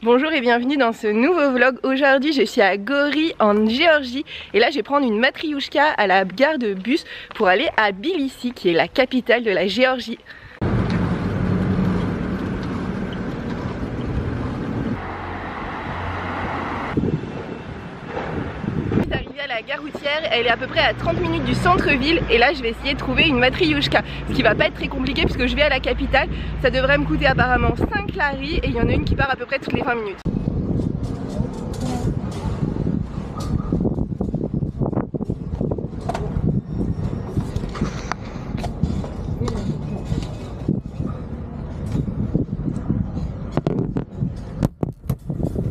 Bonjour et bienvenue dans ce nouveau vlog. Aujourd'hui je suis à Gori en Géorgie et là je vais prendre une matrioshka à la gare de bus pour aller à Tbilissi qui est la capitale de la Géorgie. Arrivée à la gare routière, elle est à peu près à 30 minutes du centre-ville et là je vais essayer de trouver une matrioshka, ce qui va pas être très compliqué puisque je vais à la capitale. Ça devrait me coûter apparemment 5 lari et il y en a une qui part à peu près toutes les 20 minutes.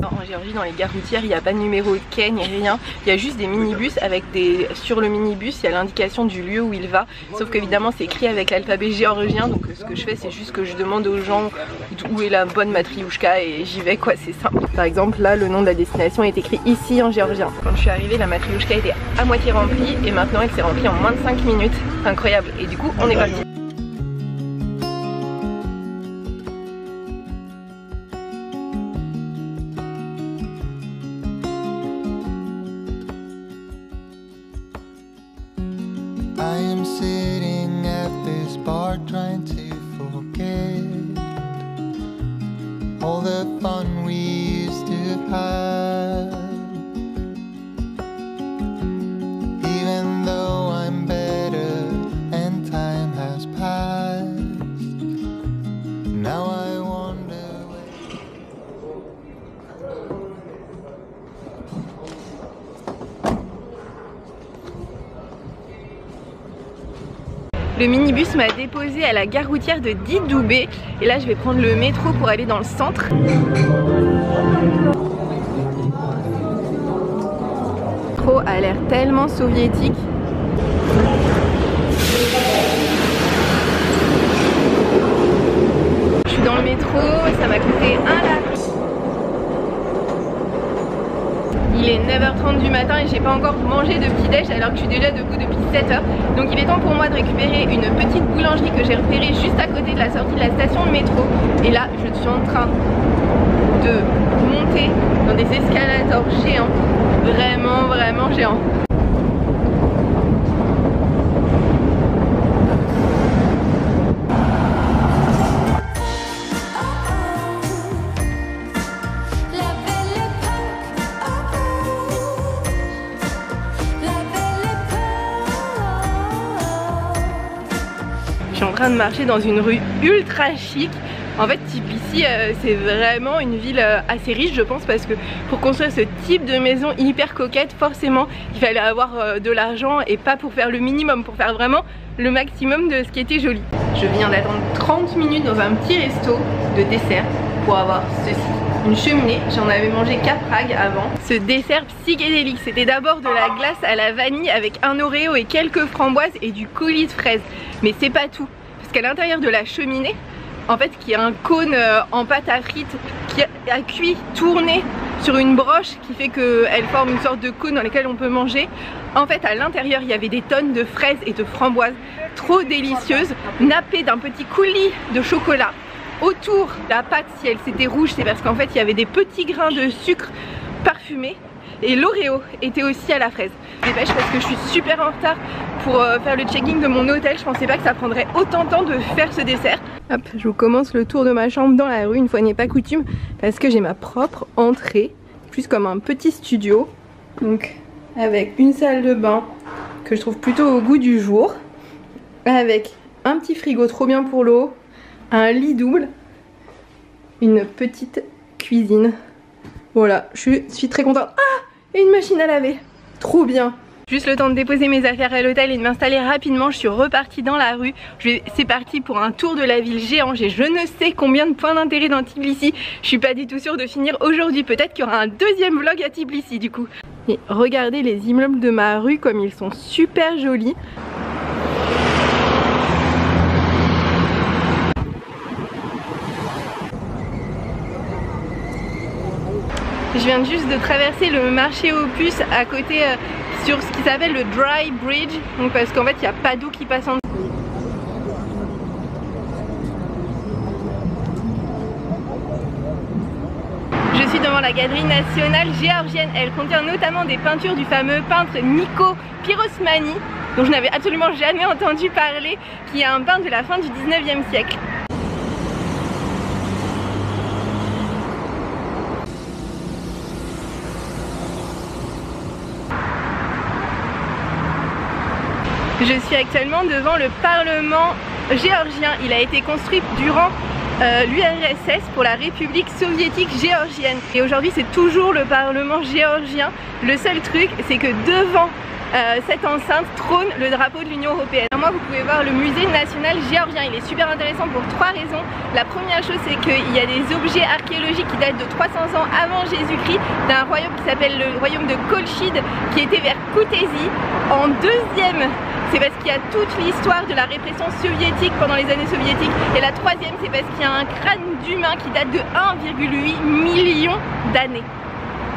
En Géorgie, dans les gares routières, il n'y a pas de numéro de quai ni rien. Il y a juste des minibus avec des... Sur le minibus, il y a l'indication du lieu où il va. Sauf qu'évidemment, c'est écrit avec l'alphabet géorgien. Donc ce que je fais, c'est juste que je demande aux gens où est la bonne matrioshka et j'y vais, quoi. C'est simple. Par exemple, là, le nom de la destination est écrit ici en géorgien. Quand je suis arrivée, la matrioshka était à moitié remplie et maintenant elle s'est remplie en moins de 5 minutes. Incroyable. Et du coup, on est parti. I am sitting at this bar trying to forget all the fun we used to have. Even though I'm better and time has passed, now I wonder Le minibus m'a déposé à la gare routière de Didoubé et là je vais prendre le métro pour aller dans le centre. Le métro a l'air tellement soviétique. Je suis dans le métro et ça m'a coûté 1 lari. Il est 9h30 du matin et j'ai pas encore mangé de petit déj alors que je suis déjà debout depuis 7h. Donc il est temps pour moi de récupérer une petite boulangerie que j'ai repérée juste à côté de la sortie de la station de métro. Et là je suis en train de monter dans des escalators géants. Vraiment géants. Je suis en train de marcher dans une rue ultra chic. En fait, Tbilissi, c'est vraiment une ville assez riche, je pense, parce que pour construire ce type de maison hyper coquette, forcément, il fallait avoir de l'argent et pas pour faire le minimum, pour faire vraiment le maximum de ce qui était joli. Je viens d'attendre 30 minutes dans un petit resto de dessert pour avoir ceci. Une cheminée, j'en avais mangé 4 Prague avant. Ce dessert psychédélique, c'était d'abord de la glace à la vanille avec un Oreo et quelques framboises et du coulis de fraises. Mais c'est pas tout, parce qu'à l'intérieur de la cheminée, en fait, il y a un cône en pâte à frites qui a cuit, tourné sur une broche qui fait qu'elle forme une sorte de cône dans lequel on peut manger. En fait, à l'intérieur, il y avait des tonnes de fraises et de framboises trop délicieuses, nappées d'un petit coulis de chocolat. Autour, la pâte, si elle s'était rouge, c'est parce qu'en fait il y avait des petits grains de sucre parfumé. Et l'Oreo était aussi à la fraise. Je dépêche parce que je suis super en retard pour faire le check-in de mon hôtel. Je pensais pas que ça prendrait autant de temps de faire ce dessert. Hop, je vous commence le tour de ma chambre dans la rue, une fois n'est pas coutume, parce que j'ai ma propre entrée, plus comme un petit studio. Donc avec une salle de bain que je trouve plutôt au goût du jour, avec un petit frigo trop bien pour l'eau, un lit double, une petite cuisine. Voilà, je suis très contente. Ah, et une machine à laver, trop bien. Juste le temps de déposer mes affaires à l'hôtel et de m'installer rapidement. Je suis repartie dans la rue. C'est parti pour un tour de la ville géant. J'ai je ne sais combien de points d'intérêt dans Tbilissi. Je suis pas du tout sûre de finir aujourd'hui. Peut-être qu'il y aura un deuxième vlog à Tbilissi du coup. Et regardez les immeubles de ma rue comme ils sont super jolis. Je viens juste de traverser le marché aux puces à côté sur ce qui s'appelle le Dry Bridge, donc parce qu'en fait il n'y a pas d'eau qui passe en dessous. Je suis devant la galerie nationale géorgienne. Elle contient notamment des peintures du fameux peintre Niko Pirosmani, dont je n'avais absolument jamais entendu parler, qui est un peintre de la fin du 19e siècle. Je suis actuellement devant le Parlement géorgien. Il a été construit durant l'URSS pour la République soviétique géorgienne. Et aujourd'hui c'est toujours le Parlement géorgien. Le seul truc c'est que devant cette enceinte trône le drapeau de l'Union européenne. Alors moi vous pouvez voir le musée national géorgien. Il est super intéressant pour trois raisons. La première chose c'est qu'il y a des objets archéologiques qui datent de 300 ans avant Jésus-Christ d'un royaume qui s'appelle le royaume de Kolchide qui était vers Koutaizi. En deuxième, c'est parce qu'il y a toute l'histoire de la répression soviétique pendant les années soviétiques. Et la troisième, c'est parce qu'il y a un crâne d'humain qui date de 1,8 million d'années.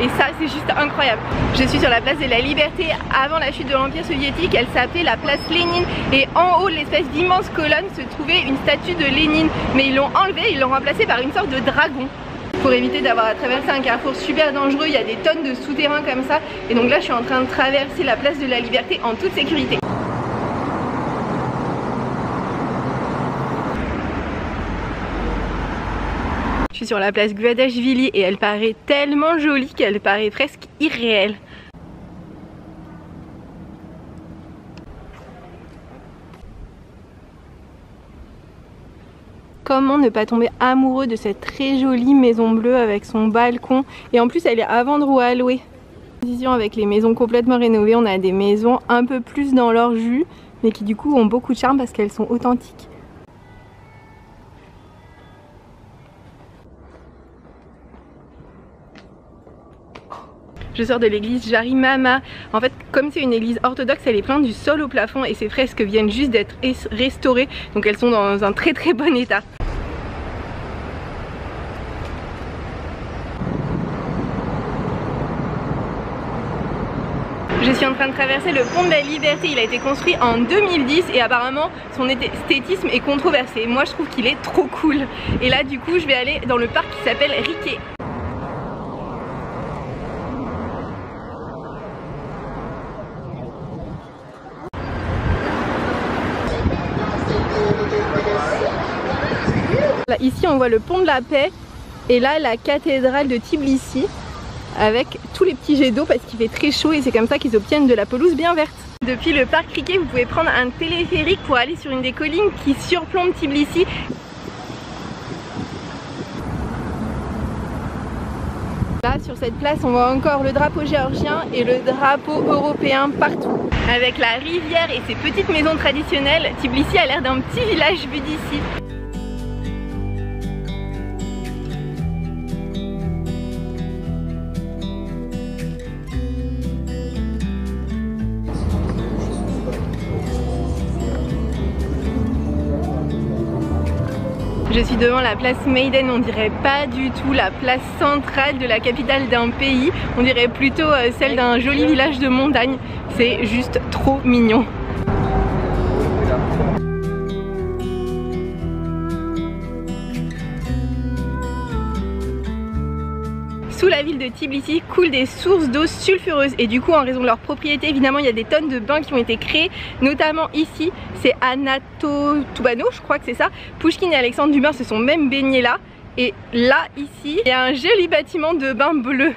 Et ça, c'est juste incroyable. Je suis sur la place de la Liberté avant la chute de l'Empire soviétique. Elle s'appelait la place Lénine. Et en haut de l'espèce d'immense colonne se trouvait une statue de Lénine. Mais ils l'ont enlevée, ils l'ont remplacée par une sorte de dragon. Pour éviter d'avoir à traverser un carrefour super dangereux, il y a des tonnes de souterrains comme ça. Et donc là, je suis en train de traverser la place de la Liberté en toute sécurité. Je suis sur la place Guadashvili et elle paraît tellement jolie qu'elle paraît presque irréelle. Comment ne pas tomber amoureux de cette très jolie maison bleue avec son balcon, et en plus elle est à vendre ou à louer. Avec les maisons complètement rénovées, on a des maisons un peu plus dans leur jus mais qui du coup ont beaucoup de charme parce qu'elles sont authentiques. Je sors de l'église Jarimama. En fait, comme c'est une église orthodoxe, elle est pleine du sol au plafond et ces fresques viennent juste d'être restaurées. Donc elles sont dans un très très bon état. Je suis en train de traverser le pont de la Liberté. Il a été construit en 2010 et apparemment son esthétisme est controversé. Moi je trouve qu'il est trop cool. Et là du coup je vais aller dans le parc qui s'appelle Riquet. Là, ici on voit le pont de la Paix et là la cathédrale de Tbilissi avec tous les petits jets d'eau parce qu'il fait très chaud et c'est comme ça qu'ils obtiennent de la pelouse bien verte. Depuis le parc Riquet, vous pouvez prendre un téléphérique pour aller sur une des collines qui surplombe Tbilissi. Là sur cette place on voit encore le drapeau géorgien et le drapeau européen partout. Avec la rivière et ses petites maisons traditionnelles, Tbilissi a l'air d'un petit village vu d'ici. Je suis devant la place Maiden, on dirait pas du tout la place centrale de la capitale d'un pays, on dirait plutôt celle d'un joli village de montagne, c'est juste trop mignon. Sous la ville de Tbilissi coulent des sources d'eau sulfureuse et du coup en raison de leur propriété évidemment il y a des tonnes de bains qui ont été créés, notamment ici c'est Anatotubano, je crois que c'est ça. Pouchkine et Alexandre Dumas se sont même baignés là et là ici il y a un joli bâtiment de bain bleu.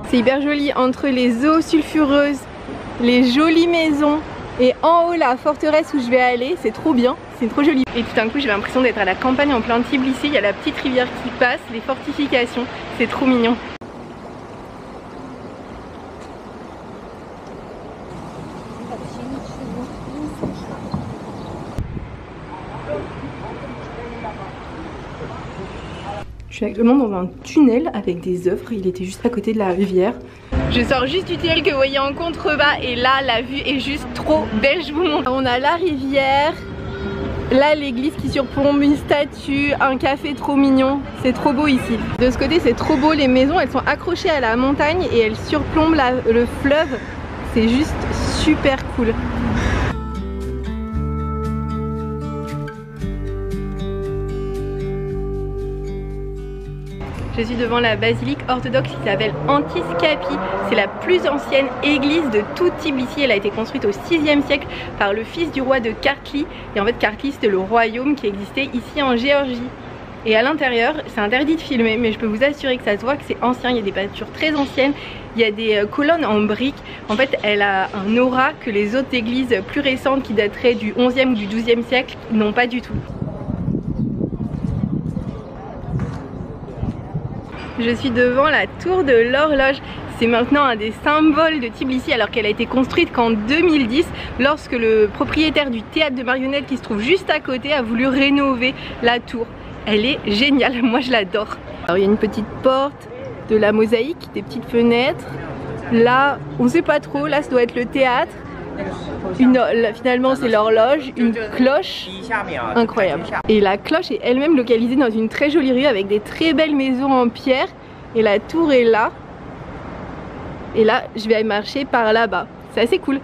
C'est hyper joli entre les eaux sulfureuses, les jolies maisons et en haut la forteresse où je vais aller, c'est trop bien, c'est trop joli. Et tout d'un coup j'ai l'impression d'être à la campagne en plein Tbilissi, il y a la petite rivière qui passe, les fortifications, c'est trop mignon. Je suis actuellement dans un tunnel avec des œuvres, il était juste à côté de la rivière. Je sors juste du tunnel que vous voyez en contrebas et là la vue est juste trop belle, je vous montre. On a la rivière, là l'église qui surplombe une statue, un café trop mignon, c'est trop beau ici. De ce côté c'est trop beau, les maisons elles sont accrochées à la montagne et elles surplombent le fleuve, c'est juste super cool. Je suis devant la basilique orthodoxe qui s'appelle Antiskapi. C'est la plus ancienne église de toute Tbilissi. Elle a été construite au 6e siècle par le fils du roi de Kartli. Et en fait Kartli c'était le royaume qui existait ici en Géorgie. Et à l'intérieur, c'est interdit de filmer, mais je peux vous assurer que ça se voit que c'est ancien. Il y a des peintures très anciennes, il y a des colonnes en briques. En fait, elle a un aura que les autres églises plus récentes qui dateraient du 11e ou du 12e siècle n'ont pas du tout. Je suis devant la tour de l'horloge. C'est maintenant un des symboles de Tbilissi alors qu'elle a été construite qu'en 2010 lorsque le propriétaire du théâtre de marionnettes qui se trouve juste à côté a voulu rénover la tour. Elle est géniale, moi je l'adore. Alors il y a une petite porte, de la mosaïque, des petites fenêtres. Là, on sait pas trop, là ça doit être le théâtre. Là, finalement c'est l'horloge, une cloche incroyable. Et la cloche est elle-même localisée dans une très jolie rue avec des très belles maisons en pierre. Et la tour est là. Et là je vais marcher par là-bas. C'est assez cool.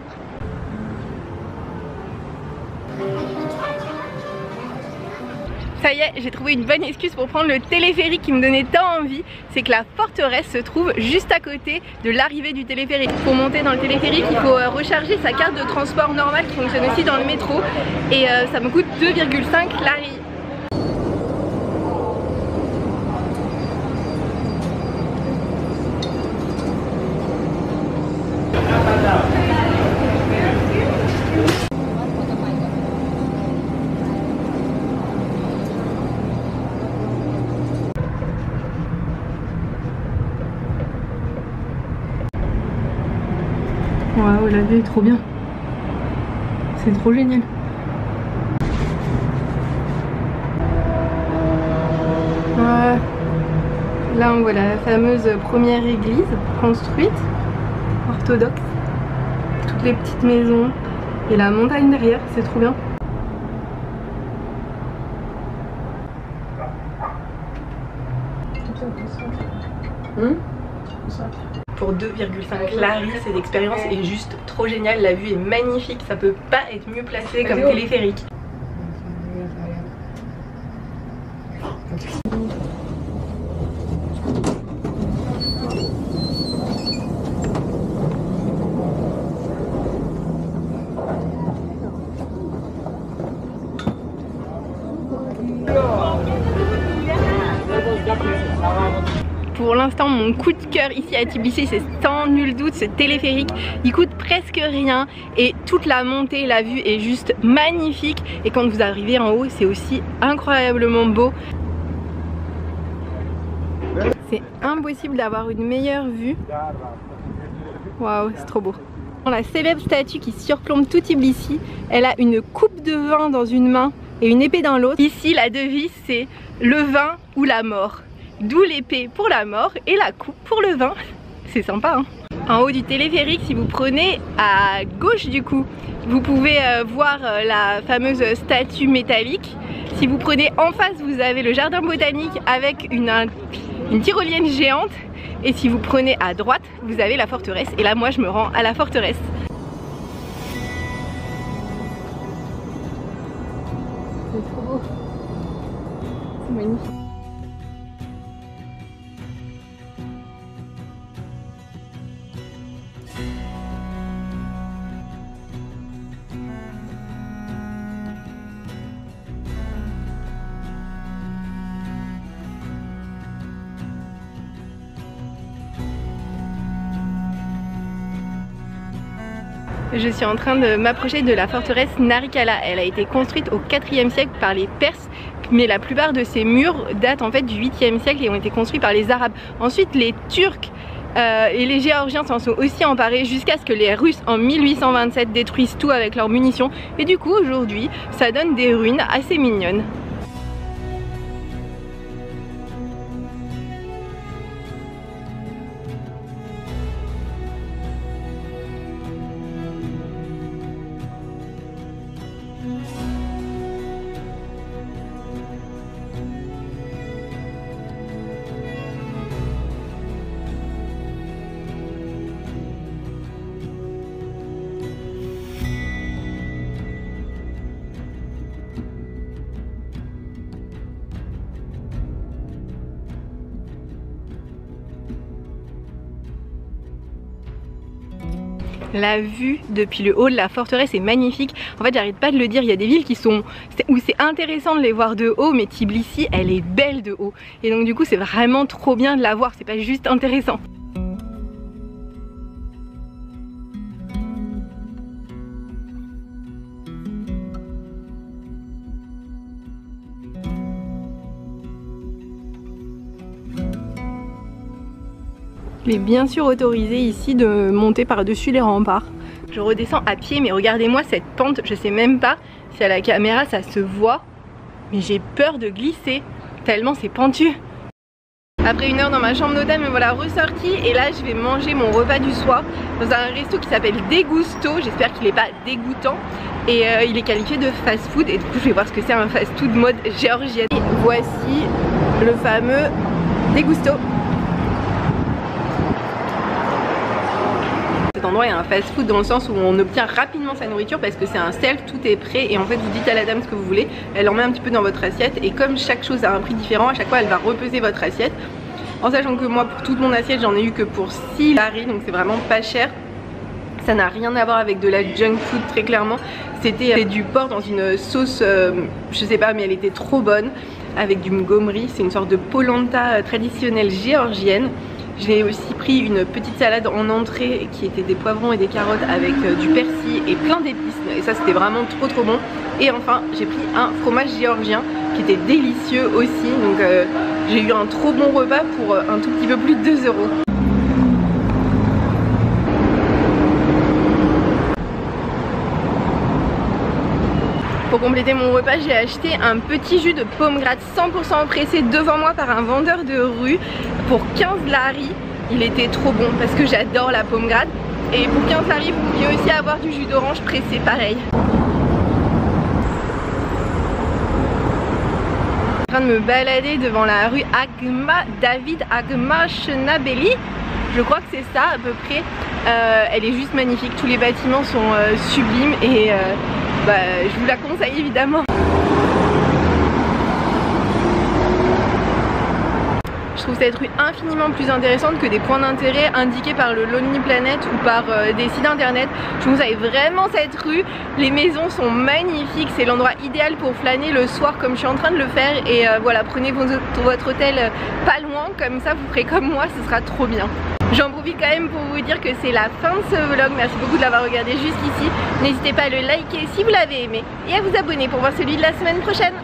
Ça y est, j'ai trouvé une bonne excuse pour prendre le téléphérique qui me donnait tant envie. C'est que la forteresse se trouve juste à côté de l'arrivée du téléphérique. Pour monter dans le téléphérique, il faut recharger sa carte de transport normale qui fonctionne aussi dans le métro. Et ça me coûte 2,5 lari. Waouh, la vue est trop bien. C'est trop génial. Ouais. Là on voit la fameuse première église construite, orthodoxe. Toutes les petites maisons et la montagne derrière, c'est trop bien. Pour 2,5 lari, cette expérience est juste trop géniale, la vue est magnifique, ça peut pas être mieux placé comme téléphérique. Pour l'instant, mon coup de cœur ici à Tbilissi, c'est sans nul doute ce téléphérique. Il coûte presque rien et toute la montée, la vue est juste magnifique. Et quand vous arrivez en haut, c'est aussi incroyablement beau. C'est impossible d'avoir une meilleure vue. Waouh, c'est trop beau. La célèbre statue qui surplombe tout Tbilissi, elle a une coupe de vin dans une main et une épée dans l'autre. Ici, la devise, c'est le vin ou la mort. D'où l'épée pour la mort et la coupe pour le vin. C'est sympa hein. En haut du téléphérique, si vous prenez à gauche du coup, vous pouvez voir la fameuse statue métallique. Si vous prenez en face, vous avez le jardin botanique avec une tyrolienne géante. Et si vous prenez à droite, vous avez la forteresse. Et là moi je me rends à la forteresse. C'est trop beau. C'est magnifique. Je suis en train de m'approcher de la forteresse Narikala. Elle a été construite au 4e siècle par les Perses, mais la plupart de ces murs datent en fait du 8e siècle et ont été construits par les Arabes. Ensuite les Turcs et les Géorgiens s'en sont aussi emparés jusqu'à ce que les Russes en 1827 détruisent tout avec leurs munitions. Et du coup aujourd'hui ça donne des ruines assez mignonnes. La vue depuis le haut de la forteresse est magnifique. En fait, j'arrête pas de le dire, il y a des villes qui sont où c'est intéressant de les voir de haut, mais Tbilissi, elle est belle de haut. Et donc du coup, c'est vraiment trop bien de la voir, c'est pas juste intéressant. Il est bien sûr autorisé ici de monter par-dessus les remparts. Je redescends à pied, mais regardez-moi cette pente, je sais même pas si à la caméra ça se voit, mais j'ai peur de glisser, tellement c'est pentu. Après 1 heure dans ma chambre d'hôtel, me voilà ressortie et là je vais manger mon repas du soir dans un resto qui s'appelle Degusto. J'espère qu'il n'est pas dégoûtant et il est qualifié de fast food et du coup je vais voir ce que c'est un fast food mode géorgienne. Et voici le fameux Degusto. Cet endroit est un fast food dans le sens où on obtient rapidement sa nourriture parce que c'est un self, tout est prêt et en fait vous dites à la dame ce que vous voulez, elle en met un petit peu dans votre assiette et comme chaque chose a un prix différent, à chaque fois elle va repeser votre assiette. En sachant que moi pour toute mon assiette j'en ai eu que pour 6 lari, donc c'est vraiment pas cher. Ça n'a rien à voir avec de la junk food très clairement. C'était du porc dans une sauce, je sais pas mais elle était trop bonne, avec du mgomri, c'est une sorte de polenta traditionnelle géorgienne. J'ai aussi pris une petite salade en entrée qui était des poivrons et des carottes avec du persil et plein d'épices et ça c'était vraiment trop bon. Et enfin j'ai pris un fromage géorgien qui était délicieux aussi, donc j'ai eu un trop bon repas pour un tout petit peu plus de 2 €. Pour compléter mon repas, j'ai acheté un petit jus de pomme gratte 100% pressé devant moi par un vendeur de rue pour 15 lari. Il était trop bon parce que j'adore la pomme gratte. Et pour 15 lari, vous pouviez aussi avoir du jus d'orange pressé pareil. Je suis en train de me balader devant la rue David Agma Chenabeli. Je crois que c'est ça à peu près. Elle est juste magnifique, tous les bâtiments sont sublimes et je vous la conseille évidemment. Je trouve cette rue infiniment plus intéressante que des points d'intérêt indiqués par le Lonely Planet ou par des sites internet. Je vous conseille vraiment cette rue, les maisons sont magnifiques, c'est l'endroit idéal pour flâner le soir comme je suis en train de le faire et voilà, prenez votre hôtel pas loin, comme ça vous ferez comme moi, ce sera trop bien. J'en profite quand même pour vous dire que c'est la fin de ce vlog, merci beaucoup de l'avoir regardé jusqu'ici. N'hésitez pas à le liker si vous l'avez aimé et à vous abonner pour voir celui de la semaine prochaine.